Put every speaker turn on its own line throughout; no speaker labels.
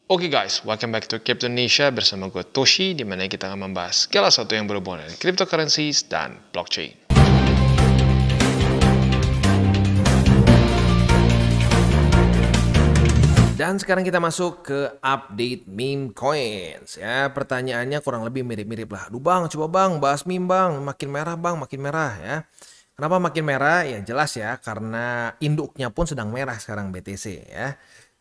Oke guys, welcome back to Crypto Indonesia bersama gue Toshi, di mana kita akan membahas segala sesuatu yang berhubungan dengan cryptocurrencies dan blockchain. Dan sekarang kita masuk ke update meme coins ya. Pertanyaannya kurang lebih mirip-mirip lah. Aduh bang, coba bang bahas meme bang, makin merah ya. Kenapa makin merah? Ya jelas ya, karena induknya pun sedang merah sekarang BTC ya.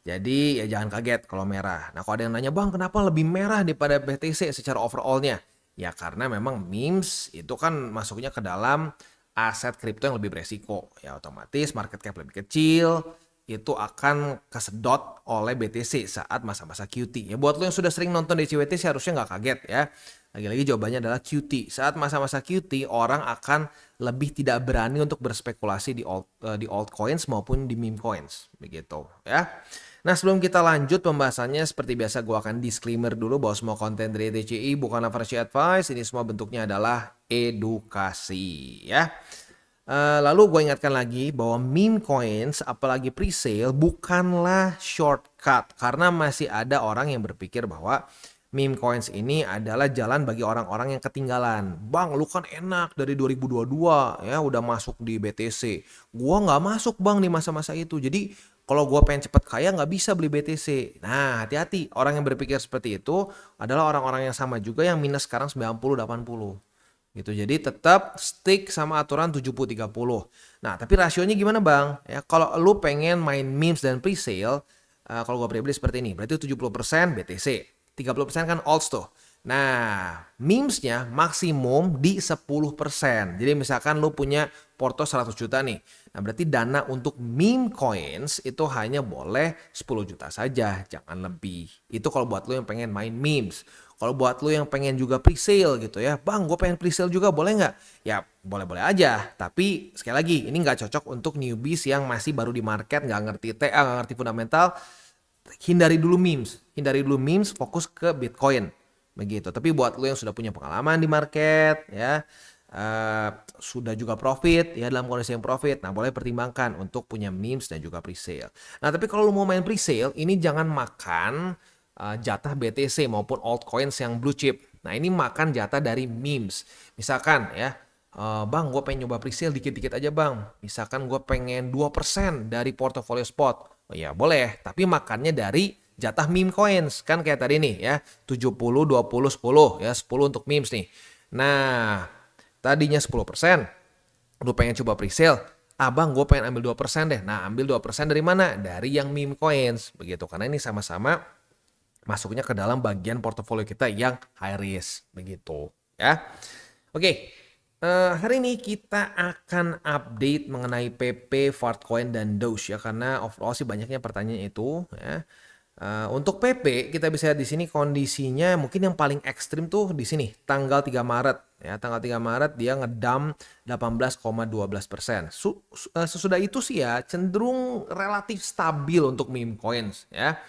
Jadi ya jangan kaget kalau merah. Nah kalau ada yang nanya bang kenapa lebih merah daripada BTC secara overallnya? Ya karena memang memes itu kan masuknya ke dalam aset kripto yang lebih beresiko. Ya otomatis market cap lebih kecil itu akan kesedot oleh BTC saat masa-masa QT. Ya buat lo yang sudah sering nonton DCWT sih harusnya nggak kaget ya. Lagi-lagi jawabannya adalah QT. Saat masa-masa QT orang akan lebih tidak berani untuk berspekulasi di altcoins maupun di meme coins. Begitu ya. Nah sebelum kita lanjut pembahasannya seperti biasa gue akan disclaimer dulu bahwa semua konten dari TCI bukanlah financial advice. Ini semua bentuknya adalah edukasi ya. Lalu gue ingatkan lagi bahwa meme coins apalagi pre-sale bukanlah shortcut. Karena masih ada orang yang berpikir bahwa meme coins ini adalah jalan bagi orang-orang yang ketinggalan. Bang lu kan enak dari 2022 ya udah masuk di BTC. Gua nggak masuk bang di masa-masa itu. Jadi kalau gue pengen cepet kaya nggak bisa beli BTC. Nah hati-hati, orang yang berpikir seperti itu adalah orang-orang yang sama juga yang minus sekarang 90-80. Gitu. Jadi tetap stick sama aturan 70-30. Nah tapi rasionya gimana bang? Ya, kalau lu pengen main memes dan pre-sale, kalau gue pribadi seperti ini, berarti 70% BTC, 30% kan alts tuh. Nah, memesnya maksimum di 10%. Jadi misalkan lu punya porto 100 juta nih. Nah, berarti dana untuk meme coins itu hanya boleh 10 juta saja, jangan lebih. Itu kalau buat lu yang pengen main memes. Kalau buat lu yang pengen juga pre-sale gitu ya, bang gue pengen pre-sale juga boleh nggak? Ya boleh-boleh aja, tapi sekali lagi ini nggak cocok untuk newbies yang masih baru di market, nggak ngerti TA, nggak ngerti fundamental. Hindari dulu memes, fokus ke Bitcoin. Begitu. Tapi buat lo yang sudah punya pengalaman di market ya, sudah juga profit ya, dalam kondisi yang profit, nah boleh pertimbangkan untuk punya memes dan juga pre-sale. Nah tapi kalau lo mau main pre-sale ini jangan makan jatah BTC maupun altcoins yang blue chip. Nah ini makan jatah dari memes. Misalkan ya, bang gue pengen nyoba pre-sale dikit-dikit aja bang. Misalkan gue pengen 2% dari portofolio spot. Oh ya boleh, tapi makannya dari jatah meme coins. Kan kayak tadi nih ya, 70, 20, 10 ya, 10 untuk memes nih. Nah, tadinya 10%, lu pengen coba pre-sale, bang gue pengen ambil 2% deh. Nah, ambil 2% dari mana? Dari yang meme coins. Begitu, karena ini sama-sama masuknya ke dalam bagian portofolio kita yang high risk. Begitu ya. Oke. Hari ini kita akan update mengenai PP, Fartcoin, dan Doge ya, karena overall sih banyaknya pertanyaan itu ya. Untuk PP kita bisa lihat di sini kondisinya mungkin yang paling ekstrim tuh di sini tanggal 3 Maret ya, tanggal 3 Maret dia ngedump 18,12%. Sesudah itu sih ya cenderung relatif stabil untuk meme coins ya.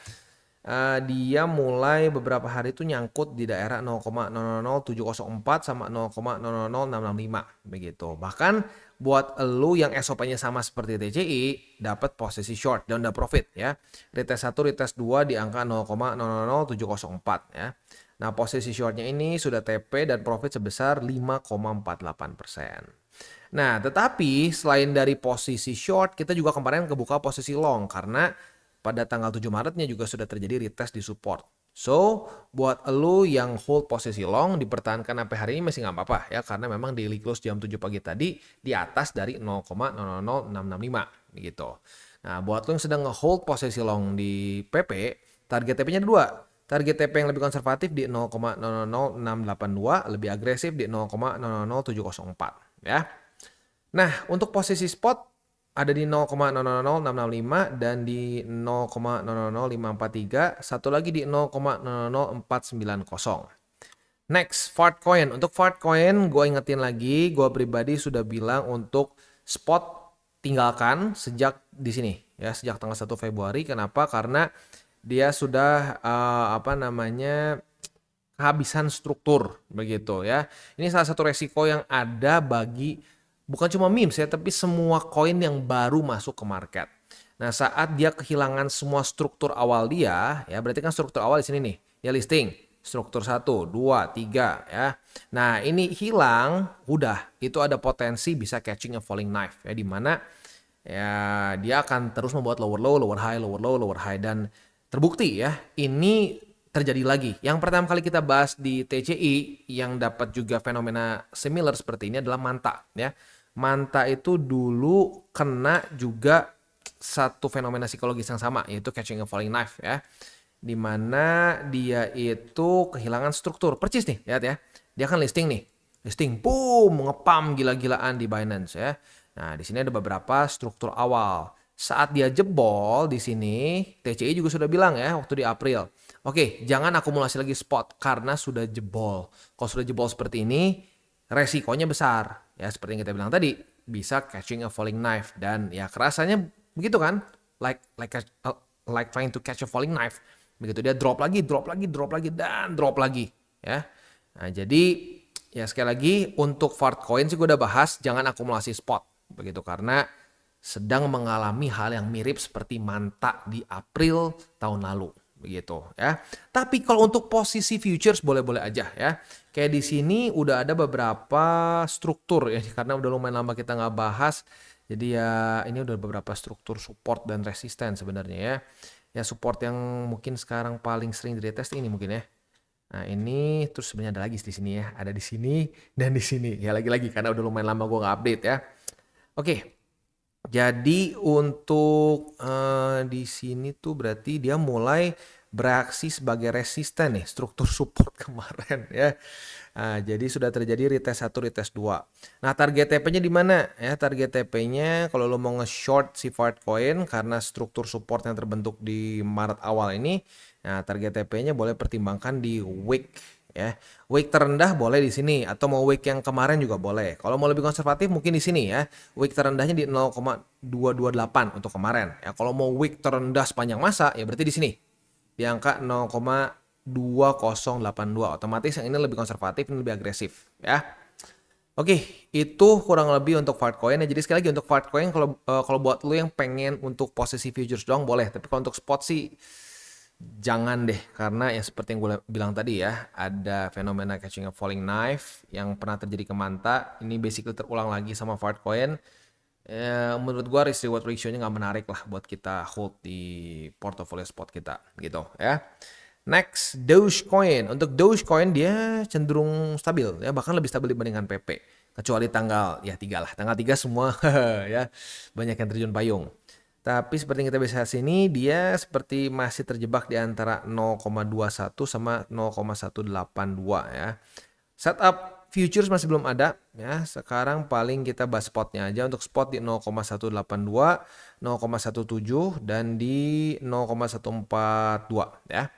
Dia mulai beberapa hari itu nyangkut di daerah 0,000704 sama 0,000665 begitu. Bahkan buat lu yang SOP-nya sama seperti TCI dapat posisi short dan udah profit ya. Retest 1, retest 2 di angka 0,000704 ya. Nah, posisi shortnya ini sudah TP dan profit sebesar 5,48%. Nah, tetapi selain dari posisi short, kita juga kemarin kebuka posisi long karena pada tanggal 7 Maretnya juga sudah terjadi retest di support. So, buat lo yang hold posisi long dipertahankan sampai hari ini masih nggak apa-apa ya, karena memang daily close jam 7 pagi tadi di atas dari 0,000665 begitu. Nah, buat lo yang sedang nge-hold posisi long di PP, target TP-nya ada dua. Target TP yang lebih konservatif di 0,000682, lebih agresif di 0,000704 ya. Nah, untuk posisi spot ada di 0,000665 dan di 0,000543, satu lagi di 0,00490. Next, Fartcoin. Untuk Fartcoin, gue ingetin lagi, gue pribadi sudah bilang untuk spot tinggalkan sejak di sini ya, sejak tanggal 1 Februari. Kenapa? Karena dia sudah kehabisan struktur begitu ya. Ini salah satu resiko yang ada bagi bukan cuma memes ya, tapi semua koin yang baru masuk ke market. Nah, saat dia kehilangan semua struktur awal dia, ya berarti kan struktur awal di sini nih. Dia listing struktur 1, 2, 3 ya. Nah, ini hilang, udah itu ada potensi bisa catching a falling knife ya, di mana ya dia akan terus membuat lower low, lower high, lower low, lower high, dan terbukti ya ini terjadi lagi. Yang pertama kali kita bahas di TCI yang dapat juga fenomena similar seperti ini adalah Manta ya. Manta itu dulu kena juga satu fenomena psikologis yang sama, yaitu catching a falling knife ya. Dimana dia itu kehilangan struktur. Percis nih, lihat ya. Dia kan listing nih. Listing, boom, ngepam gila-gilaan di Binance ya. Nah, di sini ada beberapa struktur awal. Saat dia jebol di sini, TCI juga sudah bilang ya waktu di April. Oke, jangan akumulasi lagi spot karena sudah jebol. Kalau sudah jebol seperti ini, resikonya besar. Ya, seperti yang kita bilang tadi, bisa catching a falling knife dan ya kerasanya begitu kan? Like trying to catch a falling knife. Begitu dia drop lagi, drop lagi, drop lagi, dan drop lagi ya. Nah, jadi ya sekali lagi untuk Fartcoin sih gue udah bahas jangan akumulasi spot begitu karena sedang mengalami hal yang mirip seperti Manta di April tahun lalu begitu ya. Tapi kalau untuk posisi futures boleh-boleh aja ya. Kayak di sini udah ada beberapa struktur ya karena udah lumayan lama kita nggak bahas. Jadi ya ini udah beberapa struktur support dan resisten sebenarnya ya. Ya support yang mungkin sekarang paling sering di-retest ini mungkin ya. Nah ini terus sebenarnya ada lagi di sini ya. Ada di sini dan di sini. Ya lagi-lagi karena udah lumayan lama gue nggak update ya. Oke. Jadi untuk di sini tuh berarti dia mulai bereaksi sebagai resisten nih struktur support kemarin ya. Nah, jadi sudah terjadi retest 1, retest 2. Nah, target TP-nya di mana? Ya, target TP-nya kalau lo mau nge-short si Fartcoin karena struktur support yang terbentuk di Maret awal ini, nah target TP-nya boleh pertimbangkan di wick ya. Wick terendah boleh di sini atau mau wick yang kemarin juga boleh. Kalau mau lebih konservatif mungkin di sini ya. Wick terendahnya di 0,228 untuk kemarin. Ya, kalau mau wick terendah sepanjang masa ya berarti di sini. Di angka 0,2082. Otomatis yang ini lebih konservatif, ini lebih agresif ya. Oke, itu kurang lebih untuk Fartcoin ya. Jadi sekali lagi untuk Fartcoin kalau buat lu yang pengen untuk posisi futures doang boleh, tapi kalau untuk spot sih jangan deh karena ya seperti yang gue bilang tadi ya, ada fenomena catching a falling knife yang pernah terjadi ke Manta, ini basically terulang lagi sama Fartcoin. Ya, menurut gua risk reward ratio-nya nggak menarik lah buat kita hold di portofolio spot kita gitu ya. Next, Dogecoin. Untuk Dogecoin dia cenderung stabil ya, bahkan lebih stabil dibandingkan PP. Kecuali tanggal ya 3 lah. Tanggal 3 semua ya banyak yang terjun payung. Tapi seperti yang kita bisa sini dia seperti masih terjebak di antara 0,21 sama 0,182 ya. Setup futures masih belum ada ya. Sekarang paling kita bahas spotnya aja. Untuk spot di 0,182, 0,17 dan di 0,142 ya.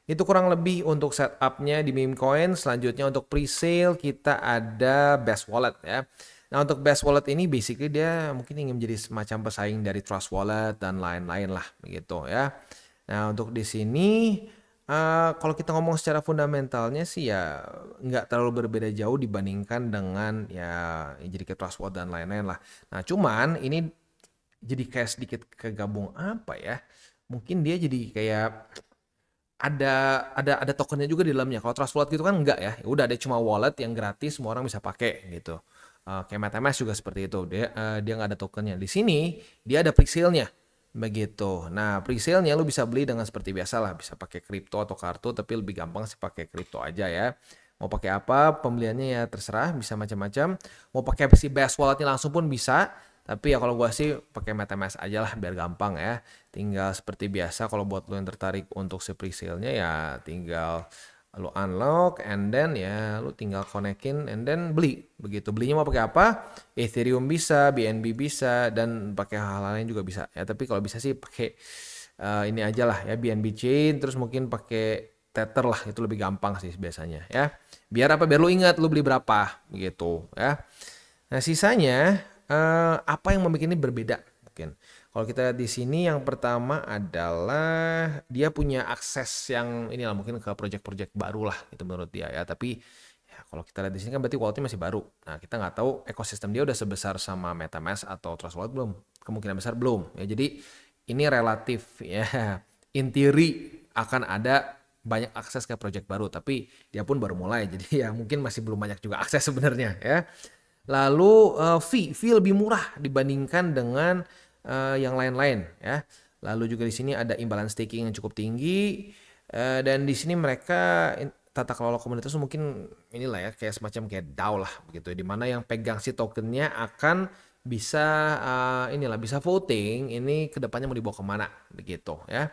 Itu kurang lebih untuk setupnya di meme coin. Selanjutnya untuk pre-sale kita ada Best Wallet ya. Nah untuk Best Wallet ini basically dia mungkin ingin menjadi semacam pesaing dari Trust Wallet dan lain-lain lah begitu ya. Nah untuk di sini kalau kita ngomong secara fundamentalnya sih ya nggak terlalu berbeda jauh dibandingkan dengan ya jadi ke Trust Wallet dan lain-lain lah. Nah cuman ini jadi kayak sedikit kegabung apa ya? Mungkin dia jadi kayak ada tokennya juga di dalamnya. Kalau Trust Wallet gitu kan enggak ya. Udah ada cuma wallet yang gratis semua orang bisa pakai gitu. Kayak MetaMask juga seperti itu. Dia nggak ada tokennya. Di sini dia ada pre-sale-nya. Begitu. Nah, pre-sale-nya lu bisa beli dengan seperti biasa lah, bisa pakai kripto atau kartu, tapi lebih gampang sih pakai kripto aja ya. Mau pakai apa, pembeliannya ya terserah, bisa macam-macam. Mau pakai si Best Wallet-nya langsung pun bisa. Tapi ya kalau gua sih pakai MetaMask aja lah biar gampang ya. Tinggal seperti biasa kalau buat lo yang tertarik untuk si pre-sale-nya ya tinggal lo unlock and then ya lo tinggal konekin and then beli. Begitu belinya mau pakai apa? Ethereum bisa, BNB bisa dan pakai hal-hal lain juga bisa ya. Tapi kalau bisa sih pakai ini aja lah ya BNB Chain terus mungkin pakai Tether lah itu lebih gampang sih biasanya ya. Biar apa? Biar lo ingat lo beli berapa gitu ya. Nah, sisanya apa yang membuat ini berbeda mungkin. Kalau kita lihat di sini yang pertama adalah dia punya akses yang inilah mungkin ke project-project baru lah itu menurut dia ya. Tapi ya kalau kita lihat di sini kan berarti walletnya masih baru. Nah kita nggak tahu ekosistem dia udah sebesar sama MetaMask atau Trust Wallet belum. Kemungkinan besar belum. Ya jadi ini relatif ya. In theory akan ada banyak akses ke project baru, tapi dia pun baru mulai, jadi ya mungkin masih belum banyak juga akses sebenarnya ya. Lalu fee lebih murah dibandingkan dengan yang lain-lain ya. Lalu juga di sini ada imbalance staking yang cukup tinggi, dan di sini mereka tata kelola komunitas mungkin inilah ya, kayak semacam kayak DAO lah begitu, di mana yang pegang si tokennya akan bisa bisa voting ini kedepannya mau dibawa kemana begitu ya.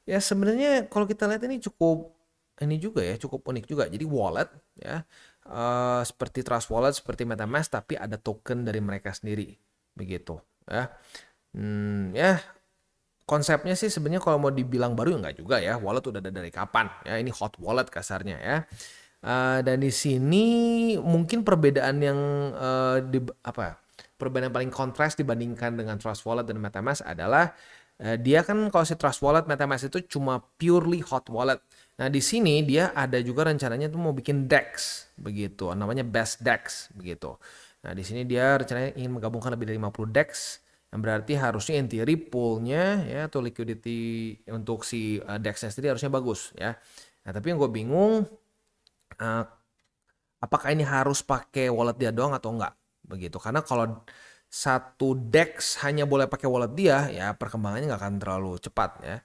Ya sebenarnya kalau kita lihat ini cukup cukup unik juga. Jadi wallet ya, seperti Trust Wallet, seperti MetaMask, tapi ada token dari mereka sendiri begitu ya. Ya konsepnya sih sebenarnya kalau mau dibilang baru enggak juga ya. Wallet udah ada dari kapan ya. Ini hot wallet kasarnya ya. Dan di sini mungkin perbedaan yang perbedaan paling kontras dibandingkan dengan Trust Wallet dan MetaMask adalah dia kan kalau si Trust Wallet, MetaMask itu cuma purely hot wallet. Nah di sini dia ada juga rencananya tuh mau bikin DEX begitu, namanya Best DEX begitu. Nah di sini dia rencananya ingin menggabungkan lebih dari 50 DEX, yang berarti harusnya in theory poolnya ya atau liquidity untuk si DEX-nya sendiri harusnya bagus ya. Nah tapi yang gue bingung, apakah ini harus pakai wallet dia doang atau enggak begitu? Karena kalau satu DEX hanya boleh pakai wallet dia, ya perkembangannya nggak akan terlalu cepat ya.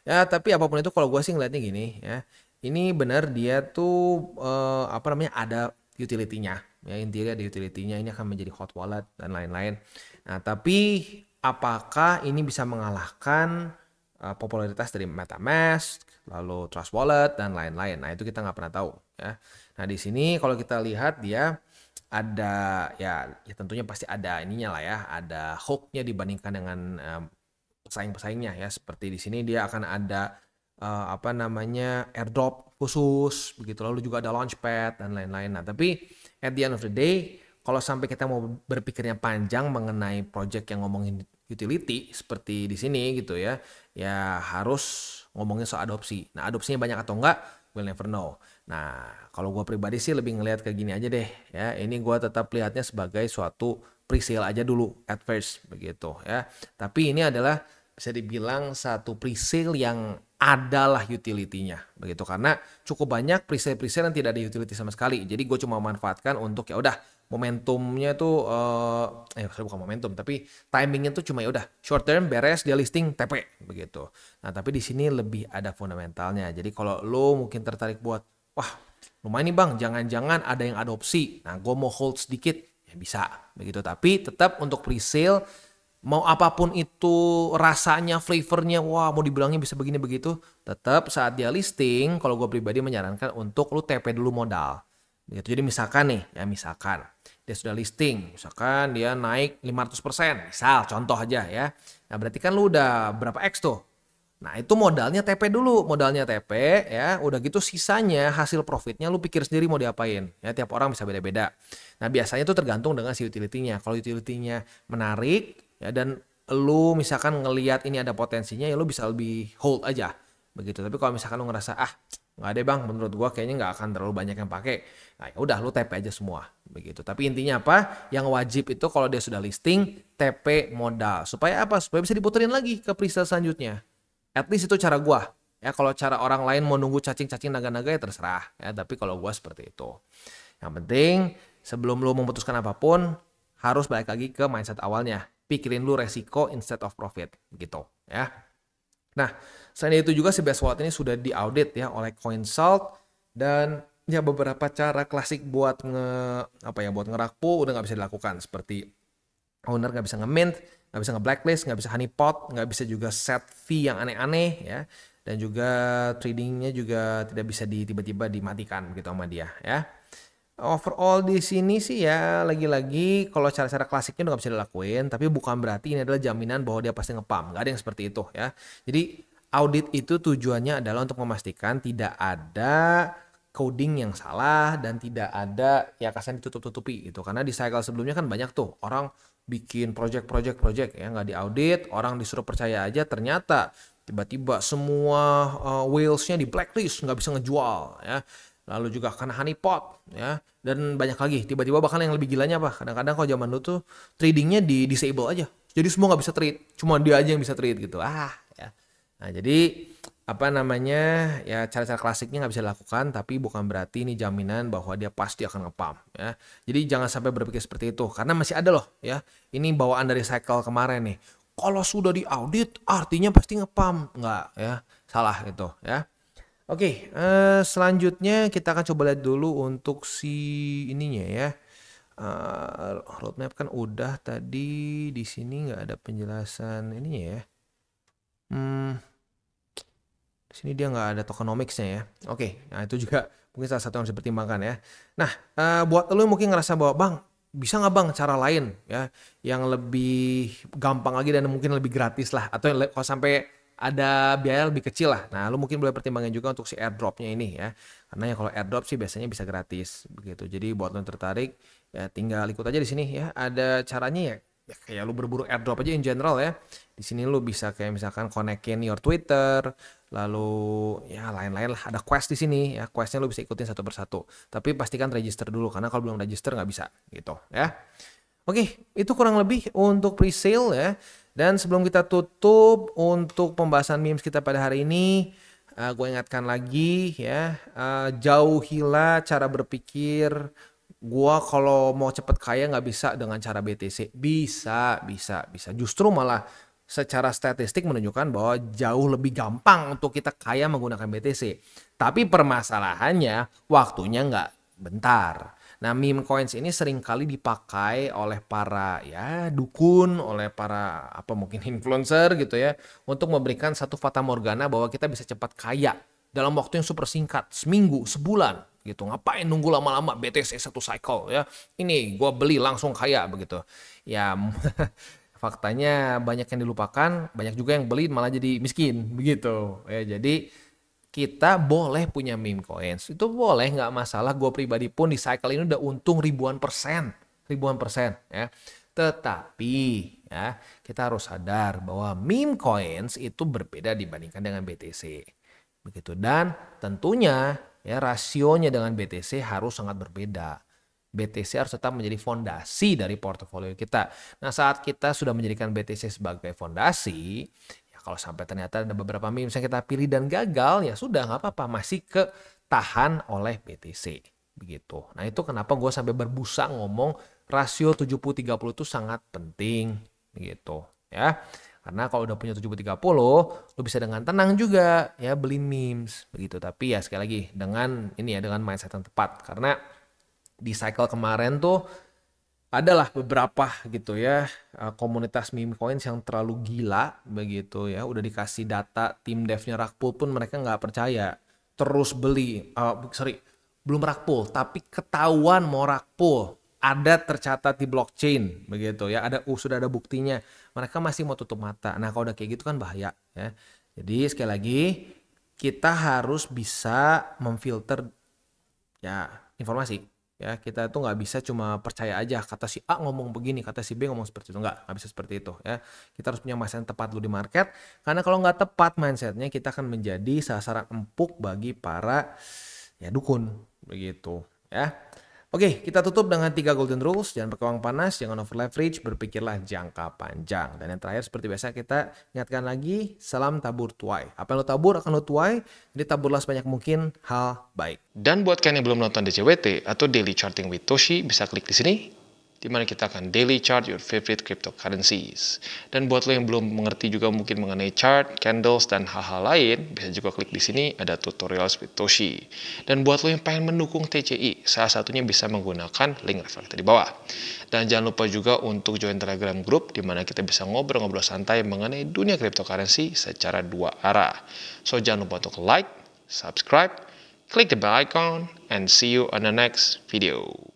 Ya tapi apapun itu kalau gue sih ngeliatnya gini ya, ini benar dia tuh ada utility-nya. Ya intinya ada utility-nya, ini akan menjadi hot wallet dan lain-lain. Nah tapi apakah ini bisa mengalahkan popularitas dari MetaMask, lalu Trust Wallet dan lain-lain? Nah itu kita nggak pernah tahu ya. Nah di sini kalau kita lihat dia ada ya tentunya pasti ada ininya lah ya, ada hooknya dibandingkan dengan pesaing-pesaingnya ya. Seperti di sini dia akan ada airdrop khusus begitu, lalu juga ada launchpad dan lain-lain. Nah tapi at the end of the day kalau sampai kita mau berpikirnya panjang mengenai project yang ngomongin utility seperti di sini gitu ya, ya harus ngomongin soal adopsi. Nah adopsinya banyak atau enggak, we'll never know. Nah kalau gue pribadi sih lebih ngelihat kayak gini aja deh ya, ini gue tetap lihatnya sebagai suatu pre-sale aja dulu at first begitu ya. Tapi ini adalah bisa dibilang satu pre-sale yang adalah utility-nya begitu, karena cukup banyak pre-sale yang tidak ada utility sama sekali. Jadi gue cuma manfaatkan untuk ya udah momentumnya tuh bukan momentum tapi timingnya tuh cuma ya udah short term beres dia listing TP begitu. Nah tapi di sini lebih ada fundamentalnya. Jadi kalau lo mungkin tertarik buat wah lumayan nih bang, jangan-jangan ada yang adopsi, nah gue mau hold sedikit ya bisa begitu. Tapi tetap untuk pre-sale mau apapun itu rasanya, flavornya, wah mau dibilangnya bisa begini begitu, tetap saat dia listing kalau gue pribadi menyarankan untuk lu TP dulu modal gitu. Jadi misalkan nih ya, misalkan dia sudah listing, misalkan dia naik 500%, misal contoh aja ya. Nah berarti kan lu udah berapa X tuh. Nah itu modalnya TP dulu, modalnya TP ya, udah gitu sisanya hasil profitnya lu pikir sendiri mau diapain. Ya tiap orang bisa beda-beda. Nah biasanya itu tergantung dengan si utility-nya. Kalau utility-nya menarik ya dan lu misalkan ngelihat ini ada potensinya ya lu bisa lebih hold aja begitu. Tapi kalau misalkan lu ngerasa nggak ada bang, menurut gua kayaknya nggak akan terlalu banyak yang pakai, nah ya udah lu TP aja semua begitu. Tapi intinya apa? Yang wajib itu kalau dia sudah listing TP modal supaya apa? Supaya bisa diputerin lagi ke pre-sale selanjutnya. At least itu cara gua. Ya kalau cara orang lain mau nunggu cacing-cacing naga-naga ya terserah ya, tapi kalau gua seperti itu. Yang penting sebelum lu memutuskan apapun harus balik lagi ke mindset awalnya. Pikirin lu resiko instead of profit gitu ya. Nah, selain itu juga si Best Wallet ini sudah diaudit ya oleh CoinSalt, dan ya beberapa cara klasik buat buat ngerakpo udah nggak bisa dilakukan, seperti owner nggak bisa nge-mint, nggak bisa nge-blacklist, nggak bisa honeypot, nggak bisa juga set fee yang aneh-aneh ya, dan juga tradingnya juga tidak bisa tiba-tiba dimatikan begitu sama dia ya. Overall di sini sih ya lagi-lagi kalau cara-cara klasiknya udah nggak bisa dilakuin, tapi bukan berarti ini adalah jaminan bahwa dia pasti nge-pump. Nggak ada yang seperti itu ya. Jadi audit itu tujuannya adalah untuk memastikan tidak ada coding yang salah dan tidak ada ya kesan ditutup-tutupi gitu. Karena di cycle sebelumnya kan banyak tuh orang bikin project ya nggak diaudit, orang disuruh percaya aja, ternyata tiba-tiba semua whales-nya di blacklist, nggak bisa ngejual ya. Lalu juga kena honeypot ya, dan banyak lagi. Tiba-tiba bahkan yang lebih gilanya apa? Kadang-kadang kalau zaman dulu tuh tradingnya di disable aja. Jadi semua nggak bisa trade, cuma dia aja yang bisa trade gitu. Ya. Nah, jadi apa namanya ya cara-cara klasiknya nggak bisa dilakukan, tapi bukan berarti ini jaminan bahwa dia pasti akan ngepump ya. Jadi jangan sampai berpikir seperti itu karena masih ada loh ya. Ini bawaan dari cycle kemarin nih. Kalau sudah diaudit artinya pasti ngepump, nggak ya, salah gitu ya. Oke, selanjutnya kita akan coba lihat dulu untuk si ininya ya. Roadmap kan udah tadi, di sini nggak ada penjelasan ininya ya. Di sini dia nggak ada tokenomics-nya ya. Oke, nah itu juga mungkin salah satu yang harus dipertimbangkan ya. Nah, buat lo mungkin ngerasa bahwa bang, bisa nggak bang cara lain ya yang lebih gampang lagi dan mungkin lebih gratis lah, atau kalau sampai ada biaya lebih kecil lah. Nah, lu mungkin boleh pertimbangkan juga untuk si airdropnya ini ya. Karena ya kalau airdrop sih biasanya bisa gratis begitu. Jadi buat lo yang tertarik ya tinggal ikut aja di sini ya. Ada caranya ya. Ya kayak lu berburu airdrop aja in general ya. Di sini lu bisa kayak misalkan konekin your Twitter, lalu ya lain-lain lah. Ada quest di sini ya. Questnya lu bisa ikutin satu persatu. Tapi pastikan register dulu karena kalau belum register nggak bisa gitu ya. Oke, itu kurang lebih untuk pre-sale ya. Dan sebelum kita tutup untuk pembahasan memes kita pada hari ini, gue ingatkan lagi ya, jauhilah cara berpikir gue kalau mau cepet kaya nggak bisa dengan cara BTC. Bisa. Justru malah secara statistik menunjukkan bahwa jauh lebih gampang untuk kita kaya menggunakan BTC. Tapi permasalahannya waktunya nggak bentar. Nah, meme coins ini seringkali dipakai oleh para ya dukun, oleh para apa mungkin influencer gitu ya, untuk memberikan satu fata morgana bahwa kita bisa cepat kaya dalam waktu yang super singkat, seminggu, sebulan gitu. Ngapain nunggu lama-lama BTC satu cycle ya. Ini gua beli langsung kaya begitu. Ya faktanya banyak yang dilupakan, banyak juga yang beli malah jadi miskin begitu. Ya jadi kita boleh punya meme coins, itu boleh nggak masalah. Gue pribadi pun di cycle ini udah untung ribuan persen ya. Tetapi ya kita harus sadar bahwa meme coins itu berbeda dibandingkan dengan BTC begitu, dan tentunya ya rasionya dengan BTC harus sangat berbeda. BTC harus tetap menjadi fondasi dari portofolio kita. Nah, saat kita sudah menjadikan BTC sebagai fondasi, kalau sampai ternyata ada beberapa memes yang kita pilih dan gagal, ya sudah nggak apa-apa, masih ketahan oleh BTC begitu. Nah itu kenapa gue sampai berbusa ngomong rasio 70-30 itu sangat penting begitu ya. Karena kalau udah punya 70-30, lo bisa dengan tenang juga ya beli memes begitu. Tapi ya sekali lagi dengan ini ya, dengan mindset yang tepat. Karena di cycle kemarin tuh adalah beberapa gitu ya komunitas meme coins yang terlalu gila begitu ya, udah dikasih data tim devnya Rakpool pun mereka nggak percaya, terus beli belum Rakpool tapi ketahuan mau Rakpool, ada tercatat di blockchain begitu ya, sudah ada buktinya, mereka masih mau tutup mata. Nah kalau udah kayak gitu kan bahaya ya. Jadi sekali lagi kita harus bisa memfilter ya informasi. Ya, kita tuh nggak bisa cuma percaya aja kata si A ngomong begini, kata si B ngomong seperti itu. Nggak bisa seperti itu ya. Kita harus punya mindset yang tepat dulu di market. Karena kalau nggak tepat mindsetnya, kita akan menjadi sasaran empuk bagi para ya dukun begitu ya. Oke, kita tutup dengan 3 golden rules. Jangan pakai uang panas, jangan over leverage, berpikirlah jangka panjang. Dan yang terakhir seperti biasa kita ingatkan lagi, salam tabur tuai. Apa yang lo tabur akan lo tuai, jadi taburlah sebanyak mungkin hal baik.
Dan buat kalian yang belum nonton DCWT atau Daily Charting with Toshi, bisa klik di sini, di mana kita akan daily chart your favorite cryptocurrencies. Dan buat lo yang belum mengerti juga mungkin mengenai chart, candles, dan hal-hal lain, bisa juga klik di sini ada tutorials with Toshi. Dan buat lo yang pengen mendukung TCI, salah satunya bisa menggunakan link reflektor di bawah. Dan jangan lupa juga untuk join Telegram group, di mana kita bisa ngobrol-ngobrol santai mengenai dunia cryptocurrency secara 2 arah. So jangan lupa untuk like, subscribe, click the bell icon, and see you on the next video.